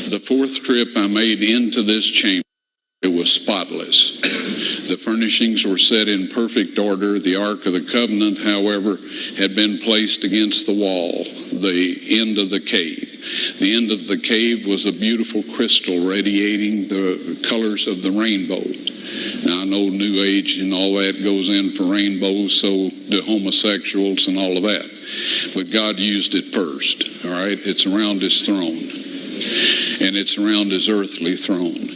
The fourth trip I made into this chamber, it was spotless. The furnishings were set in perfect order. The Ark of the Covenant, however, had been placed against the wall, the end of the cave. The end of the cave was a beautiful crystal radiating the colors of the rainbow. Now, I know New Age and all that goes in for rainbows, so do homosexuals and all of that. But God used it first, all right? It's around his throne, and it's around his earthly throne.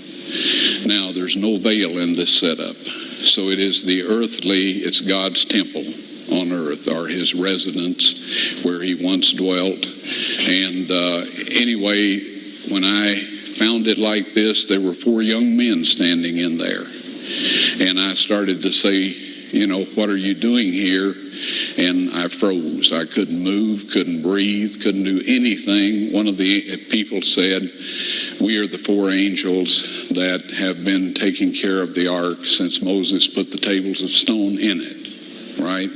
Now, there's no veil in this setup. So it is the earthly, it's God's temple on earth, or his residence where he once dwelt. And anyway, when I found it like this, there were 4 young men standing in there. And I started to say, what are you doing here? And I froze. I couldn't move, couldn't breathe, couldn't do anything. One of the people said, we are the 4 angels that have been taking care of the ark since Moses put the tables of stone in it, right?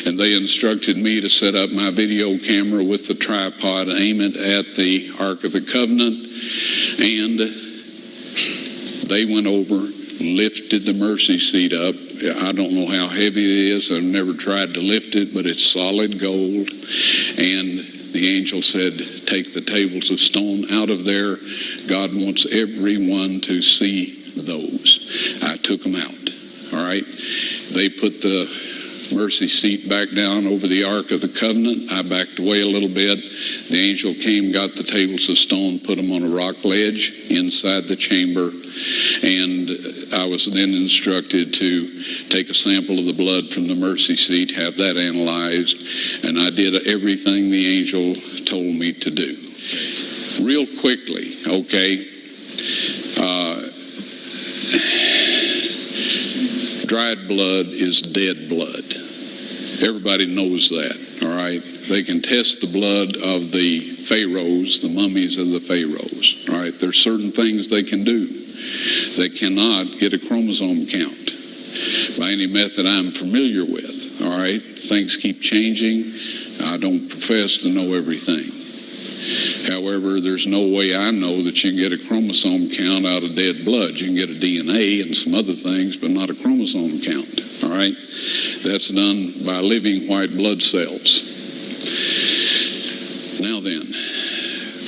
And they instructed me to set up my video camera with the tripod, aim it at the Ark of the Covenant, and they went over, lifted the mercy seat up. I don't know how heavy it is. I've never tried to lift it, but it's solid gold. And the angel said, take the tables of stone out of there. God wants everyone to see those. I took them out, all right? They put the mercy seat back down over the Ark of the Covenant. I backed away a little bit. The angel came, got the tables of stone, put them on a rock ledge inside the chamber, and I was then instructed to take a sample of the blood from the mercy seat, have that analyzed, and I did everything the angel told me to do. Real quickly, okay, dried blood is dead blood. Everybody knows that, all right? They can test the blood of the pharaohs, the mummies of the pharaohs, all right? There's certain things they can do. They cannot get a chromosome count by any method I'm familiar with, all right? Things keep changing. I don't profess to know everything. However, there's no way I know that you can get a chromosome count out of dead blood. You can get a DNA and some other things, but not a chromosome count, all right? That's done by living white blood cells. Now then,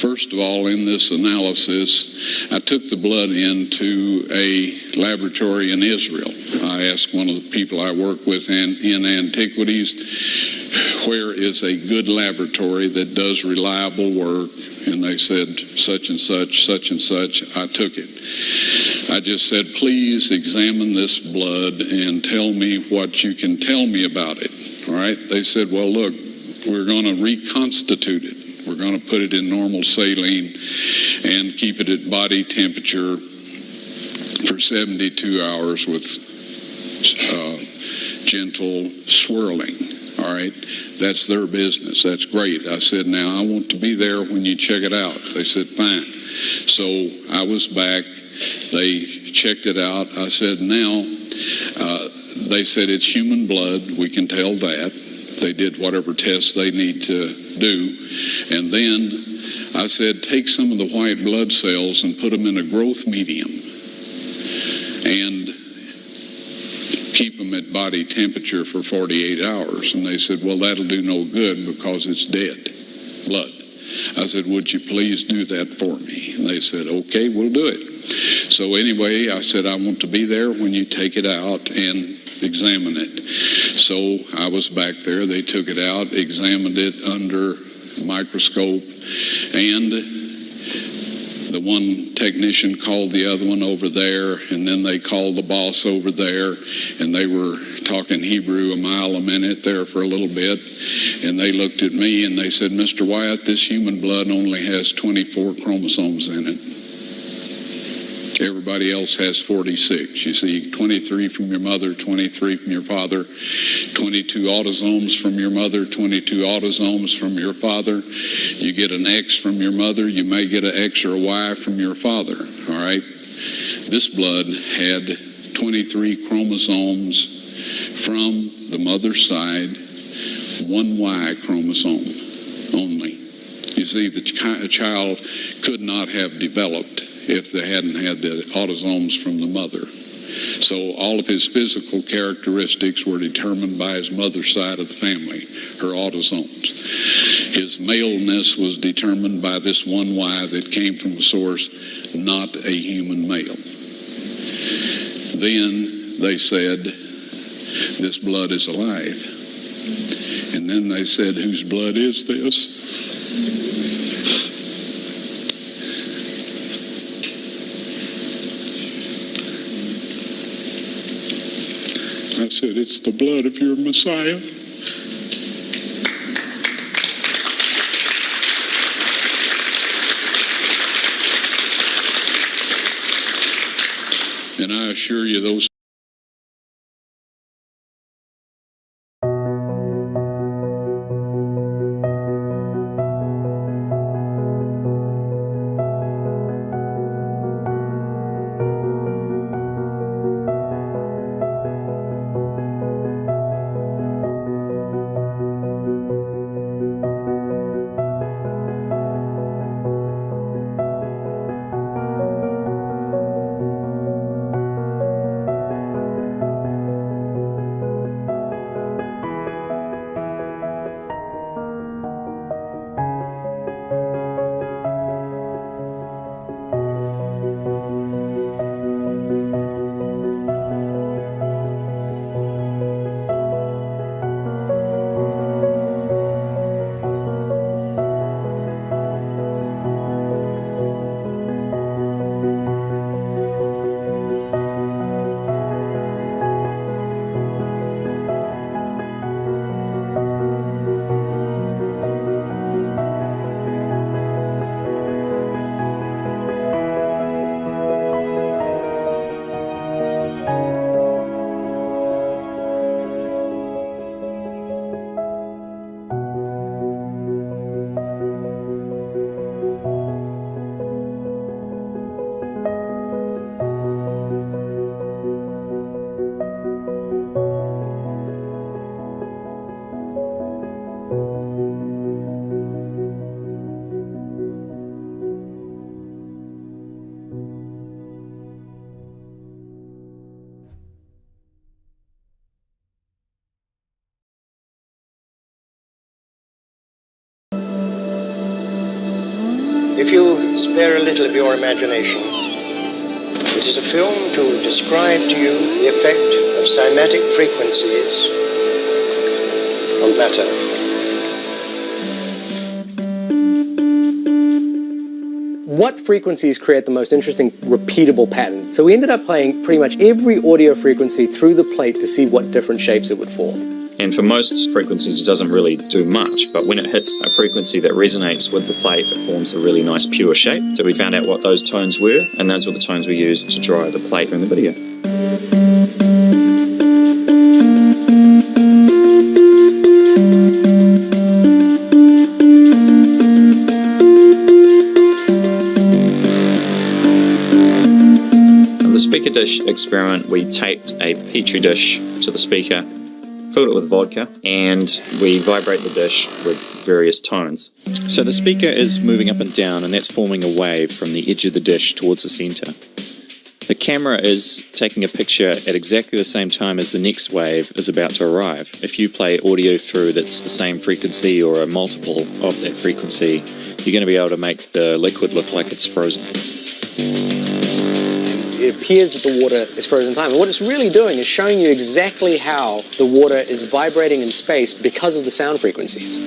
first of all, in this analysis, I took the blood into a laboratory in Israel. I asked one of the people I work with in antiquities, where is a good laboratory that does reliable work? And they said, such and such, such and such. I took it. I just said, please examine this blood and tell me what you can tell me about it. All right? They said, well, look, we're going to reconstitute it. We're going to put it in normal saline and keep it at body temperature for 72 hours with gentle swirling. All right, that's their business. That's great. I said, now I want to be there when you check it out. They said, fine. So I was back. They checked it out. I said, now, they said it's human blood. We can tell that. They did whatever tests they need to do. And then I said, take some of the white blood cells and put them in a growth medium and keep them at body temperature for 48 hours. And they said, well, that'll do no good because it's dead blood. I said, would you please do that for me? And they said, okay, we'll do it. So anyway, I said, I want to be there when you take it out and examine it. So I was back there. They took it out, examined it under a microscope, and the one technician called the other one over there, and then they called the boss over there, and they were talking Hebrew a mile a minute there for a little bit, and they looked at me and they said, Mr. Wyatt, this human blood only has 24 chromosomes in it. Everybody else has 46. You see, 23 from your mother, 23 from your father, 22 autosomes from your mother, 22 autosomes from your father. You get an X from your mother, you may get an X or a Y from your father, all right? This blood had 23 chromosomes from the mother's side, one Y chromosome only. You see, a child could not have developed if they hadn't had the autosomes from the mother. So all of his physical characteristics were determined by his mother's side of the family, her autosomes. His maleness was determined by this one Y that came from a source not a human male. Then they said, this blood is alive. And then they said, whose blood is this? I said, it's the blood of your Messiah. And I assure you, those If you spare a little of your imagination, it is a film to describe to you the effect of cymatic frequencies on matter. What frequencies create the most interesting repeatable pattern? So we ended up playing pretty much every audio frequency through the plate to see what different shapes it would form. And for most frequencies, it doesn't really do much, but when it hits a frequency that resonates with the plate, it forms a really nice pure shape. So we found out what those tones were, and those were the tones we used to draw the plate in the video. For the speaker dish experiment, we taped a petri dish to the speaker, filled it with vodka, and we vibrate the dish with various tones. So the speaker is moving up and down, and that's forming a wave from the edge of the dish towards the center. The camera is taking a picture at exactly the same time as the next wave is about to arrive. If you play audio through that's the same frequency or a multiple of that frequency, you're going to be able to make the liquid look like it's frozen. It appears that the water is frozen in time. And what it's really doing is showing you exactly how the water is vibrating in space because of the sound frequencies.